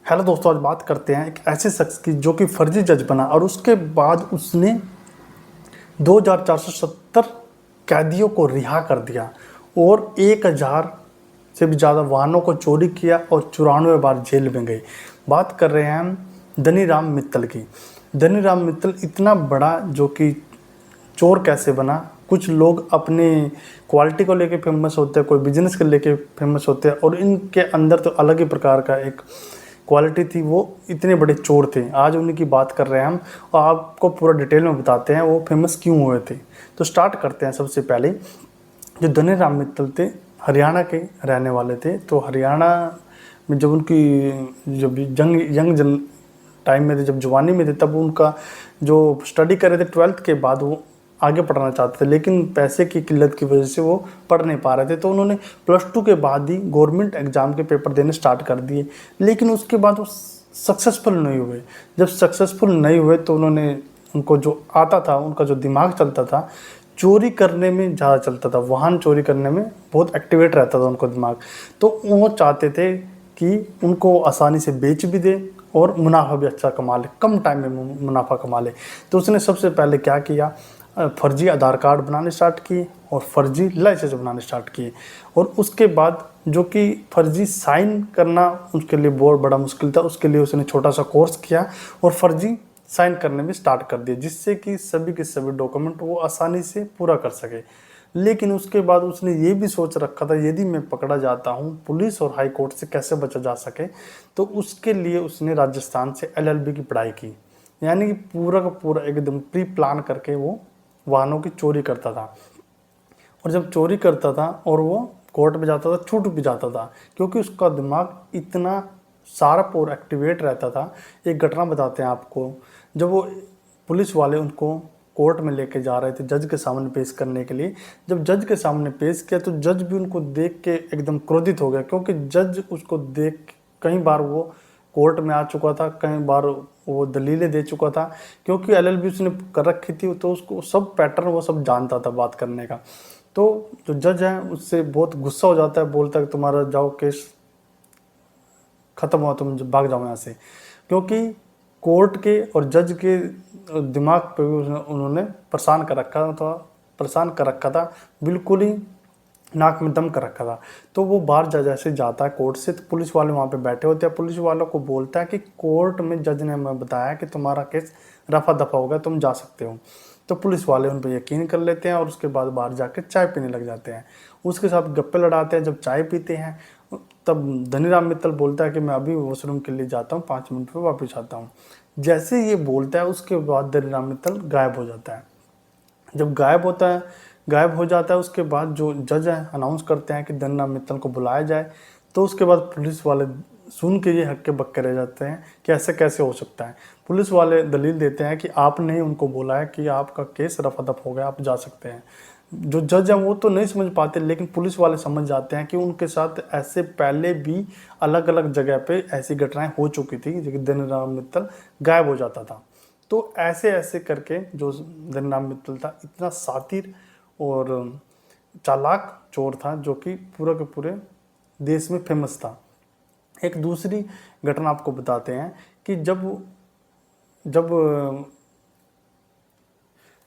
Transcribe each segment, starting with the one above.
Hello दोस्तों, आज बात करते हैं एक ऐसे शख्स की जो कि फर्जी जज बना और उसके बाद उसने 2470 कैदियों को रिहा कर दिया और 1000 से भी ज़्यादा वाहनों को चोरी किया और 94 बार जेल में गए। बात कर रहे हैं हम धनीराम मित्तल की। धनीराम मित्तल इतना बड़ा जो कि चोर कैसे बना। कुछ लोग अपने क्वालिटी को लेके फेमस होते हैं, कोई बिजनेस को लेके फेमस होते हैं और इनके अंदर तो अलग ही प्रकार का एक क्वालिटी थी। वो इतने बड़े चोर थे, आज उन्हीं की बात कर रहे हैं हम और आपको पूरा डिटेल में बताते हैं वो फेमस क्यों हुए थे। तो स्टार्ट करते हैं। सबसे पहले जो धनीराम मित्तल थे हरियाणा के रहने वाले थे। तो हरियाणा में जब उनकी जब यंग टाइम में थे, जब जवानी में थे, तब उनका जो स्टडी कर रहे थे 12th के बाद वो आगे पढ़ना चाहते थे, लेकिन पैसे की किल्लत की वजह से वो पढ़ नहीं पा रहे थे। तो उन्होंने +2 के बाद ही गवर्नमेंट एग्ज़ाम के पेपर देने स्टार्ट कर दिए, लेकिन उसके बाद वो सक्सेसफुल नहीं हुए। जब सक्सेसफुल नहीं हुए तो उनको जो आता था, उनका जो दिमाग चलता था, चोरी करने में ज़्यादा चलता था। वाहन चोरी करने में बहुत एक्टिवेट रहता था उनको दिमाग। तो वो चाहते थे कि उनको आसानी से बेच भी दे और मुनाफा भी अच्छा कमा ले, कम टाइम में मुनाफा कमा ले। तो उसने सबसे पहले क्या किया, फर्जी आधार कार्ड बनाने स्टार्ट किए और फर्जी लाइसेंस बनाने स्टार्ट किए। और उसके बाद जो कि फर्जी साइन करना उसके लिए बहुत बड़ा मुश्किल था, उसके लिए उसने छोटा सा कोर्स किया और फर्जी साइन करने में स्टार्ट कर दिया, जिससे कि सभी के सभी डॉक्यूमेंट वो आसानी से पूरा कर सके। लेकिन उसके बाद उसने ये भी सोच रखा था, यदि मैं पकड़ा जाता हूँ पुलिस और हाई कोर्ट से कैसे बचा जा सके। तो उसके लिए उसने राजस्थान से LLB की पढ़ाई की, यानी कि पूरा का पूरा एकदम प्री प्लान करके वो वाहनों की चोरी करता था। और जब चोरी करता था और वो कोर्ट में जाता था, छूट भी जाता था, क्योंकि उसका दिमाग इतना शार्प और एक्टिवेट रहता था। एक घटना बताते हैं आपको। जब वो पुलिस वाले उनको कोर्ट में लेके जा रहे थे जज के सामने पेश करने के लिए, जब जज के सामने पेश किया तो जज भी उनको देख के एकदम क्रोधित हो गया, क्योंकि जज उसको देख कई बार वो कोर्ट में आ चुका था, कई बार वो दलीलें दे चुका था, क्योंकि LLB उसने कर रखी थी। तो उसको सब पैटर्न वो सब जानता था बात करने का। तो जो जज है उससे बहुत गुस्सा हो जाता है, बोलता है कि तुम्हारा जाओ केस खत्म हुआ, तुम भाग जाओ यहाँ से। क्योंकि कोर्ट के और जज के दिमाग पे भी उन्होंने परेशान कर रखा था, बिल्कुल ही नाक में दम कर रखा था। तो वो बाहर जैसे जाता है कोर्ट से, तो पुलिस वाले वहाँ पे बैठे होते हैं। पुलिस वालों को बोलता है कि कोर्ट में जज ने हमें बताया कि तुम्हारा केस रफा दफा हो गया, तुम जा सकते हो। तो पुलिस वाले उन पर यकीन कर लेते हैं और उसके बाद बाहर जाकर चाय पीने लग जाते हैं, उसके साथ गप्पे लड़ाते हैं। जब चाय पीते हैं तब धनीराम मित्तल बोलता है कि मैं अभी वॉशरूम के लिए जाता हूँ, 5 मिनट में वापस आता हूँ। जैसे ये बोलता है उसके बाद धनीराम मित्तल गायब हो जाता है। जब गायब हो जाता है उसके बाद जो जज है अनाउंस करते हैं कि धनीराम मित्तल को बुलाया जाए। तो उसके बाद पुलिस वाले सुन के ये हक्के बक्के रह जाते हैं कि ऐसे कैसे हो सकता है। पुलिस वाले दलील देते हैं कि आपने ही उनको बोला है कि आपका केस रफा दफा हो गया, आप जा सकते हैं। जो जज हैं वो तो नहीं समझ पाते, लेकिन पुलिस वाले समझ जाते हैं कि उनके साथ ऐसे पहले भी अलग अलग जगह पे ऐसी घटनाएं हो चुकी थी, जो कि धनीराम मित्तल गायब हो जाता था। तो ऐसे ऐसे करके जो धनीराम मित्तल था इतना शातिर और चालाक चोर था, जो कि पूरे के पूरे देश में फेमस था। एक दूसरी घटना आपको बताते हैं कि जब जब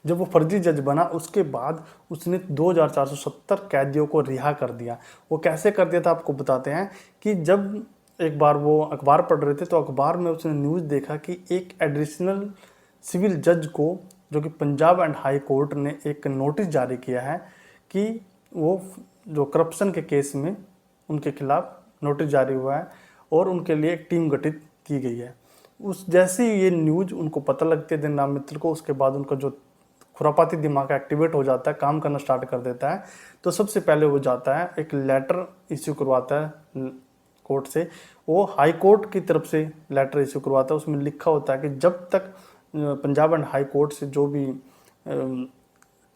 वो फर्जी जज बना उसके बाद उसने 2470 कैदियों को रिहा कर दिया। वो कैसे कर दिया था आपको बताते हैं कि जब एक बार वो अखबार पढ़ रहे थे तो अखबार में उसने न्यूज़ देखा कि एक एडिशनल सिविल जज को, जो कि पंजाब एंड हाई कोर्ट ने एक नोटिस जारी किया है कि वो जो करप्शन के केस में उनके खिलाफ नोटिस जारी हुआ है और उनके लिए एक टीम गठित की गई है। उस जैसे ही ये न्यूज़ उनको पता लगती है धनीराम मित्तल को, उसके बाद उनका जो खुरापाती दिमाग एक्टिवेट हो जाता है, काम करना स्टार्ट कर देता है। तो सबसे पहले वो जाता है एक लेटर इश्यू करवाता है कोर्ट से। वो हाई कोर्ट की तरफ से लेटर इश्यू करवाता है, उसमें लिखा होता है कि जब तक पंजाब एंड हाई कोर्ट से जो भी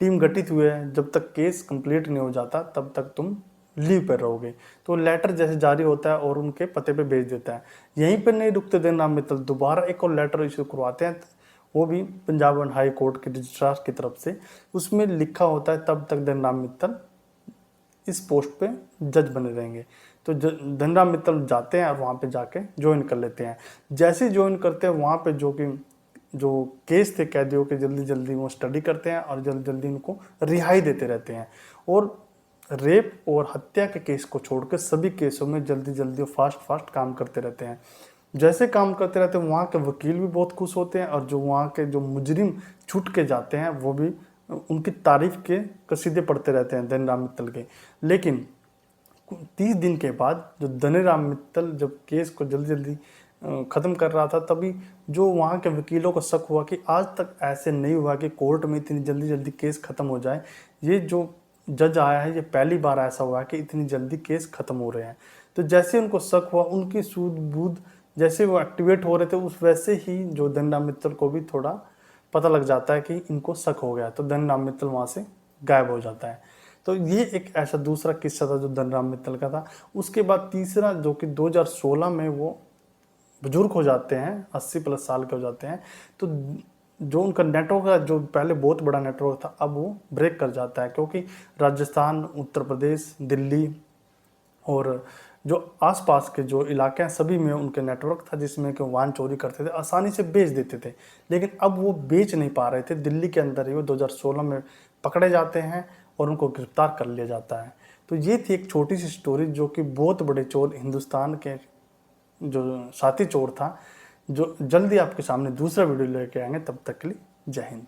टीम गठित हुए है, जब तक केस कंप्लीट नहीं हो जाता तब तक तुम लीव पर रहोगे। तो लेटर जैसे जारी होता है और उनके पते पे भेज देता है। यहीं पर नहीं रुकते धनीराम मित्तल, दोबारा एक और लेटर इश्यू करवाते हैं, वो भी पंजाब एंड हाई कोर्ट के रजिस्ट्रार की तरफ से। उसमें लिखा होता है तब तक धनीराम मित्तल इस पोस्ट पे जज बने रहेंगे। तो धनीराम मित्तल जाते हैं और वहाँ पे जाके ज्वाइन कर लेते हैं। जैसे ही ज्वाइन करते हैं वहाँ पे जो केस थे कैदियों के, जल्दी जल्दी वो स्टडी करते हैं और जल्दी जल्दी उनको रिहाई देते रहते हैं। और रेप और हत्या के केस को छोड़कर सभी केसों में जल्दी जल्दी फास्ट काम करते रहते हैं। जैसे काम करते रहते हैं वहाँ के वकील भी बहुत खुश होते हैं और जो वहाँ के जो मुजरिम छूट के जाते हैं वो भी उनकी तारीफ के कसीदे पढ़ते रहते हैं धनीराम मित्तल के। लेकिन 30 दिन के बाद जो धनीराम मित्तल जब केस को जल्दी जल्दी ख़त्म कर रहा था, तभी जो वहाँ के वकीलों को शक हुआ कि आज तक ऐसे नहीं हुआ कि कोर्ट में इतनी जल्दी जल्दी केस ख़त्म हो जाए। ये जो जज आया है ये पहली बार ऐसा हुआ है कि इतनी जल्दी केस ख़त्म हो रहे हैं। तो जैसे उनको शक हुआ, उनकी सूझबूझ जैसे वो एक्टिवेट हो रहे थे, उस वैसे ही जो धनीराम मित्तल को भी थोड़ा पता लग जाता है कि इनको शक हो गया, तो धनीराम मित्तल वहाँ से गायब हो जाता है। तो ये एक ऐसा दूसरा किस्सा था जो धनीराम मित्तल का था। उसके बाद तीसरा जो कि 2016 में वो बुजुर्ग हो जाते हैं, 80+ साल के हो जाते हैं। तो जो उनका नेटवर्क है, जो पहले बहुत बड़ा नेटवर्क था, अब वो ब्रेक कर जाता है, क्योंकि राजस्थान, उत्तर प्रदेश, दिल्ली और जो आसपास के जो इलाके हैं सभी में उनके नेटवर्क था, जिसमें कि वाहन चोरी करते थे, आसानी से बेच देते थे। लेकिन अब वो बेच नहीं पा रहे थे। दिल्ली के अंदर ही वो 2016 में पकड़े जाते हैं और उनको गिरफ्तार कर लिया जाता है। तो ये थी एक छोटी सी स्टोरी जो कि बहुत बड़े चोर, हिंदुस्तान के जो साथी चोर था। जो जल्दी आपके सामने दूसरा वीडियो लेके आएंगे, तब तक के लिए जय हिंद।